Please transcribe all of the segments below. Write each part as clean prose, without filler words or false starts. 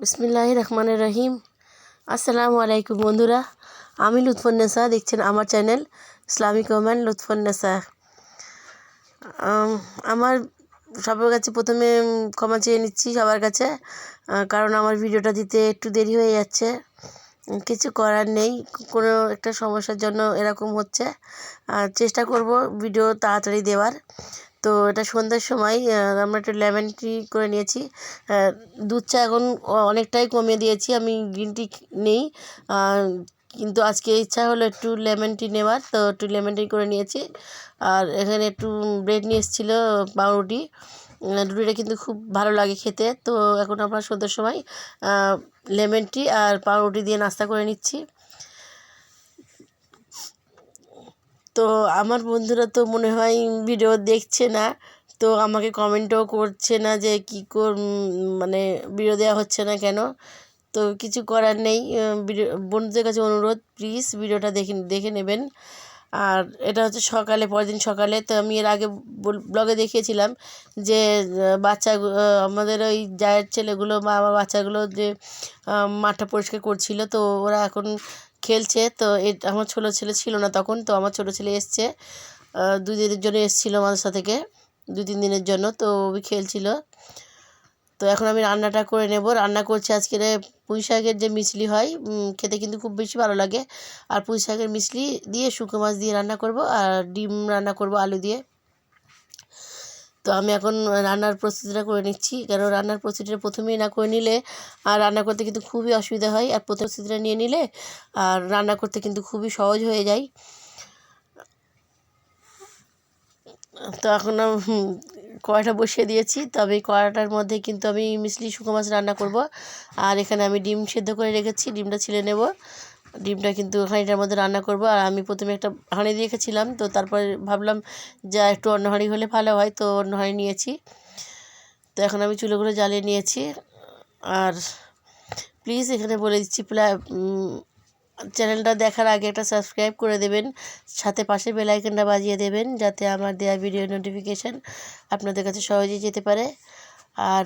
বিসমিল্লাহির রহমানির রহিম। আসসালামু আলাইকুম বন্ধুরা, আমি লুৎফুন্নেসা, দেখছেন আমার চ্যানেল ইসলামিক ওম্যান লুৎফুন্নেসা। আমার সবার কাছে প্রথমে ক্ষমা চেয়ে নিচ্ছি সবার কাছে, কারণ আমার ভিডিওটা দিতে একটু দেরি হয়ে যাচ্ছে। কিছু করার নেই, কোনো একটা সমস্যার জন্য এরকম হচ্ছে। চেষ্টা করব ভিডিও তাড়াতাড়ি দেওয়ার। তো এটা সন্ধ্যার সময় আমরা একটা লেমন টি করে নিয়েছি। দুধ চা এখন অনেকটাই কমিয়ে দিয়েছি, আমি গ্রিন টি নেই, কিন্তু আজকে ইচ্ছা হলো একটু লেমন টি নেওয়ার, তো একটু লেমন টি করে নিয়েছি। আর এখানে একটু ব্রেড নিয়ে এসেছিলো, পাউরুটি। রুটিটা কিন্তু খুব ভালো লাগে খেতে। তো এখন আমরা সন্ধ্যার সময় লেমন টি আর পাউরুটি দিয়ে নাস্তা করে নিচ্ছি। তো আমার বন্ধুরা তো মনে হয় ভিডিও দেখছে না, তো আমাকে কমেন্টও করছে না যে মানে ভিডিও দেওয়া হচ্ছে না কেন। তো কিছু করার নেই, ভিডিও বন্ধুদের কাছে অনুরোধ, প্লিজ ভিডিওটা দেখে নেবেন। আর এটা হচ্ছে সকালে, পরের দিন সকালে। তো আমি এর আগে ব্লগে দেখিয়েছিলাম যে আমাদের ওই জায়ের ছেলেগুলো বা আমার বাচ্চাগুলো যে মাঠটা পরিষ্কার করছিল, তো ওরা এখন খেলছে। তো আমার ছোটো ছেলে ছিল না তখন, তো আমার ছোটো ছেলে এসছে, 2 দিনের জন্য এসেছিলো মাদ্রাসা থেকে, 2-3 দিনের জন্য। তো ওই খেলছিল। তো এখন আমি রান্নাটা করে নেব। রান্না করছি আজকে পুঁই শাকের যে মিছলি হয়, খেতে কিন্তু খুব বেশি ভালো লাগে। আর পুঁই শাকের মিছলি দিয়ে শুকনো মাছ দিয়ে রান্না করব, আর ডিম রান্না করব আলু দিয়ে। তো আমি এখন রান্নার প্রস্তুতিটা করে নিচ্ছি, কারণ রান্নার প্রস্তুতিটা প্রথমেই না করে নিলে আর রান্না করতে কিন্তু খুবই অসুবিধা হয়। আর প্রস্তুতিটা নিয়ে নিলে আর রান্না করতে কিন্তু খুবই সহজ হয়ে যায়। তো এখন কড়াইটা বসিয়ে দিয়েছি, তবে এই কড়াইটার মধ্যে কিন্তু আমি মিছলি শুকনো মাছ রান্না করব। আর এখানে আমি ডিম সেদ্ধ করে রেখেছি, ডিমটা ছিলে নেব। ডিমটা কিন্তু হাঁড়িটার মধ্যে রান্না করব। আর আমি প্রথমে একটা হাঁড়ি দিয়ে রেখেছিলাম, তো তারপরে ভাবলাম যা একটু অন্য হাঁড়ি হলে ভালো হয়, তো অন্য হাঁড়ি নিয়েছি। তো এখন আমি চুলোগুলো জ্বালিয়ে নিয়েছি। আর প্লিজ এখানে বলে দিচ্ছি, চ্যানেলটা দেখার আগে একটা সাবস্ক্রাইব করে দেবেন, সাথে পাশে বেল আইকনটা বাজিয়ে দেবেন, যাতে আমার দেওয়া ভিডিও নোটিফিকেশান আপনাদের কাছে সহজেই যেতে পারে। আর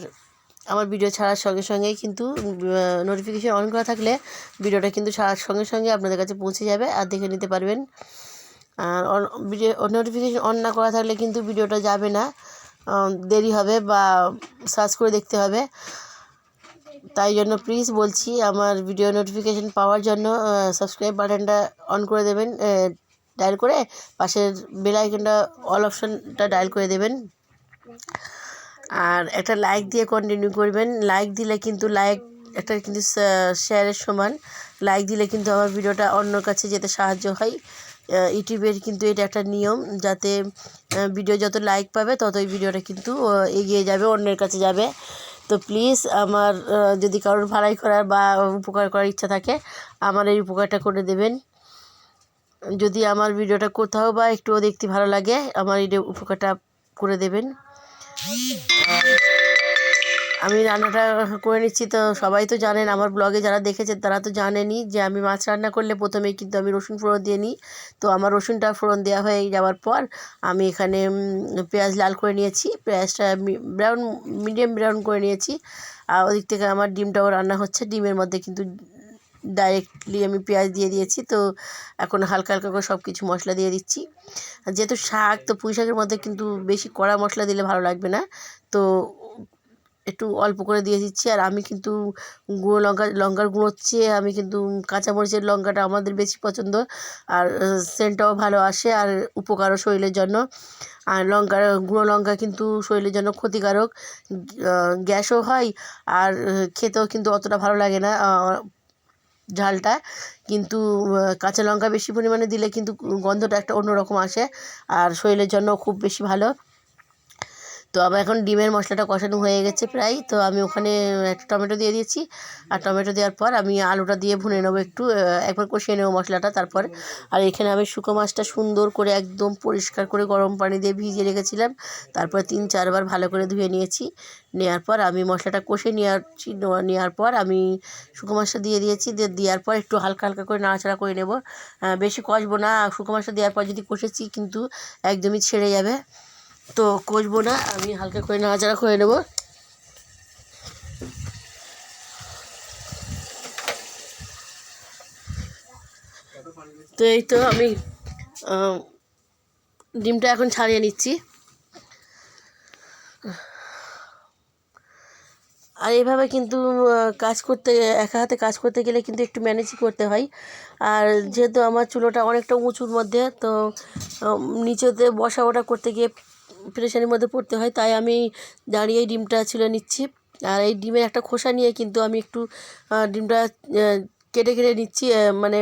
আমার ভিডিও ছাড়ার সঙ্গে সঙ্গেই কিন্তু নোটিফিকেশান অন করা থাকলে ভিডিওটা কিন্তু ছাড়ার সঙ্গে সঙ্গে আপনাদের কাছে পৌঁছে যাবে আর দেখে নিতে পারবেন। আর ভিডিও নোটিফিকেশান অন না করা থাকলে কিন্তু ভিডিওটা যাবে না, দেরি হবে বা সার্চ করে দেখতে হবে। তাই জন্য প্লিজ বলছি, আমার ভিডিও নোটিফিকেশান পাওয়ার জন্য সাবস্ক্রাইব বাটনটা অন করে দেবেন, ডায়াল করে পাশের বেল আইকনটা অল অপশানটা ডায়াল করে দেবেন। আর একটা লাইক দিয়ে কন্টিনিউ করবেন। লাইক দিলে কিন্তু একটা কিন্তু শেয়ারের সমান। লাইক দিলে কিন্তু আমার ভিডিওটা অন্যর কাছে যেতে সাহায্য হয়। ইউটিউবের কিন্তু এটা একটা নিয়ম, যাতে ভিডিও যত লাইক পাবে ততই ভিডিওটা কিন্তু এগিয়ে যাবে, অন্যের কাছে যাবে। তো প্লিজ আমার যদি কারোর ভাড়াই করার বা উপকার করার ইচ্ছা থাকে, আমার এই উপকারটা করে দেবেন। যদি আমার ভিডিওটা কোথাও বা একটুও দেখতে ভালো লাগে, আমার এই উপকারটা করে দেবেন। আমি রান্নাটা করে নিচ্ছি। তো সবাই তো জানেন, আমার ব্লগে যারা দেখেছেন তারা তো জানেনই যে আমি মাছ রান্না করলে প্রথমেই কিন্তু আমি রসুন ফোড়ন দিয়ে নিই। তো আমার রসুনটা ফোড়ন দেওয়া হয়ে যাওয়ার পর আমি এখানে পেঁয়াজ লাল করে নিয়েছি, পেঁয়াজটা মিডিয়াম ব্রাউন করে নিয়েছি। আর ওদিক থেকে আমার ডিমটাও রান্না হচ্ছে। ডিমের মধ্যে কিন্তু ডাইরেক্টলি আমি পেঁয়াজ দিয়ে দিয়েছি। তো এখন হালকা হালকা করে সব কিছু মশলা দিয়ে দিচ্ছি। যেহেতু শাক, তো পুঁই শাকের মধ্যে কিন্তু বেশি কড়া মশলা দিলে ভালো লাগবে না, তো একটু অল্প করে দিয়ে দিচ্ছি। আর আমি কিন্তু লঙ্কার গুঁড়োর চেয়ে আমি কিন্তু কাঁচামরিচের লঙ্কাটা আমাদের বেশি পছন্দ, আর সেন্টটাও ভালো আসে আর উপকারও শরীরের জন্য। আর গুঁড়ো লঙ্কা কিন্তু শরীরের জন্য ক্ষতিকারক, গ্যাসও হয়, আর খেতেও কিন্তু অতটা ভালো লাগে না ঝালটা। কিন্তু কাঁচা লঙ্কা বেশি পরিমাণে দিলে কিন্তু গন্ধটা একটা অন্যরকম আসে, আর শরীরের জন্য খুব বেশি ভালো। তো আবার এখন ডিমের মশলাটা কষানো হয়ে গেছে প্রায়, তো আমি ওখানে একটা টমেটো দিয়ে দিয়েছি। আর টমেটো দেওয়ার পর আমি আলুটা দিয়ে ভুনে নেবো, একবার কষিয়ে নেবো মশলাটা তারপর। আর এখানে আমি শুকনো মাছটা সুন্দর করে একদম পরিষ্কার করে গরম পানি দিয়ে ভিজিয়ে রেখেছিলাম, তারপর 3-4 বার ভালো করে ধুয়ে নিয়েছি। নেওয়ার পর আমি মশলাটা কষে নেওয়ার পর আমি শুকনো মাছটা দিয়ে দিয়েছি। দেওয়ার পর একটু হালকা হালকা করে নাড়াচাড়া করে নেব, বেশি কষবো না। শুকনো মাছটা দেওয়ার পর যদি কষেছি কিন্তু একদমই ছেড়ে যাবে, তো কষবো না, আমি হালকা করে নাড়াচাড়া করে নেব। তো এই তো আমি ডিমটা এখন ছাড়িয়ে নিচ্ছি। আর এভাবে কিন্তু কাজ করতে, একা হাতে কাজ করতে গেলে কিন্তু একটু ম্যানেজই করতে হয়। আর যেহেতু আমার চুলোটা অনেকটা উঁচুর মধ্যে, তো নিচেতে বসা ওঠা করতে গিয়ে পেরেশানির মধ্যে পড়তে হয়, তাই আমি দাঁড়িয়েই ডিমটা ছুলে নিচ্ছি। আর এই ডিমের একটা খোসা নিয়ে কিন্তু আমি একটু ডিমটা কেটে কেটে নিচ্ছি, মানে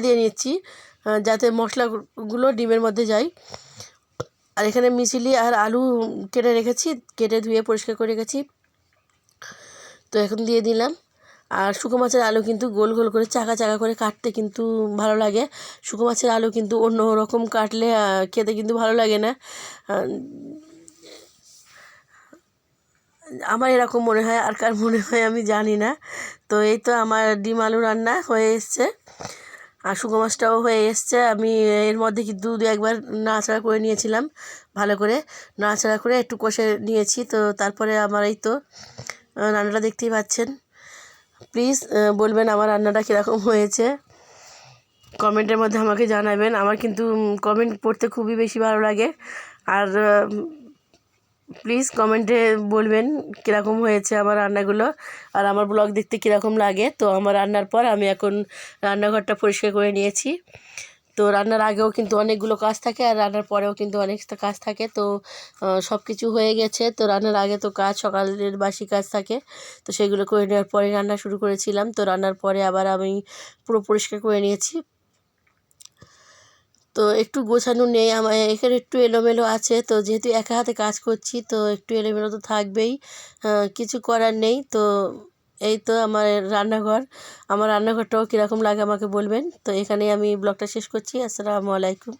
দিয়ে নিচ্ছি, যাতে মশলাগুলো ডিমের মধ্যে যায়। আর এখানে মিশিলি আর আলু কেটে রেখেছি, কেটে ধুয়ে পরিষ্কার করে রেখেছি, তো এখন দিয়ে দিলাম। আর শুকো মাছের আলু কিন্তু গোল গোল করে চাকা চাকা করে কাটতে কিন্তু ভালো লাগে। শুকো মাছের আলু কিন্তু অন্য রকম কাটলে খেতে কিন্তু ভালো লাগে না, আমার এরকম মনে হয়, আর কার মনে হয় আমি জানি না। তো এই তো আমার ডিম আলু রান্না হয়ে এসছে, আর শুকো মাছটাও হয়ে এসছে। আমি এর মধ্যে কিন্তু দু একবার নাড়াচাড়া করে নিয়েছিলাম, ভালো করে নাড়াচাড়া করে একটু কষে নিয়েছি। তো তারপরে আমার এই তো রান্নাটা দেখতেই পাচ্ছেন। প্লিজ বলবেন আমার রান্নাটা কীরকম হয়েছে, কমেন্টের মধ্যে আমাকে জানাবেন। আমার কিন্তু কমেন্ট পড়তে খুবই বেশি ভালো লাগে। আর প্লিজ কমেন্টে বলবেন কীরকম হয়েছে আমার রান্নাগুলো, আর আমার ব্লগ দেখতে কীরকম লাগে। তো আমার রান্নার পর আমি এখন রান্নাঘরটা পরিষ্কার করে নিয়েছি। তো রান্নার আগেও কিন্তু অনেকগুলো কাজ থাকে, আর রান্নার পরেও কিন্তু অনেকটা কাজ থাকে। তো সব কিছু হয়ে গেছে। তো রান্নার আগে তো কাজ, সকালের বাসি কাজ থাকে, তো সেগুলো করে নেওয়ার পরে রান্না শুরু করেছিলাম। তো রান্নার পরে আবার আমি পুরো পরিষ্কার করে নিয়েছি। তো একটু গোছানো নেই, আমার এখানে একটু এলোমেলো আছে। তো যেহেতু একা হাতে কাজ করছি, তো একটু এলোমেলো তো থাকবেই, কিছু করার নেই। তো এই তো আমার রান্নাঘর, আমার রান্নাঘরটাও কীরকম লাগে আমাকে বলবেন। তো এখানেই আমি ব্লগটা শেষ করছি। আসসালামু আলাইকুম।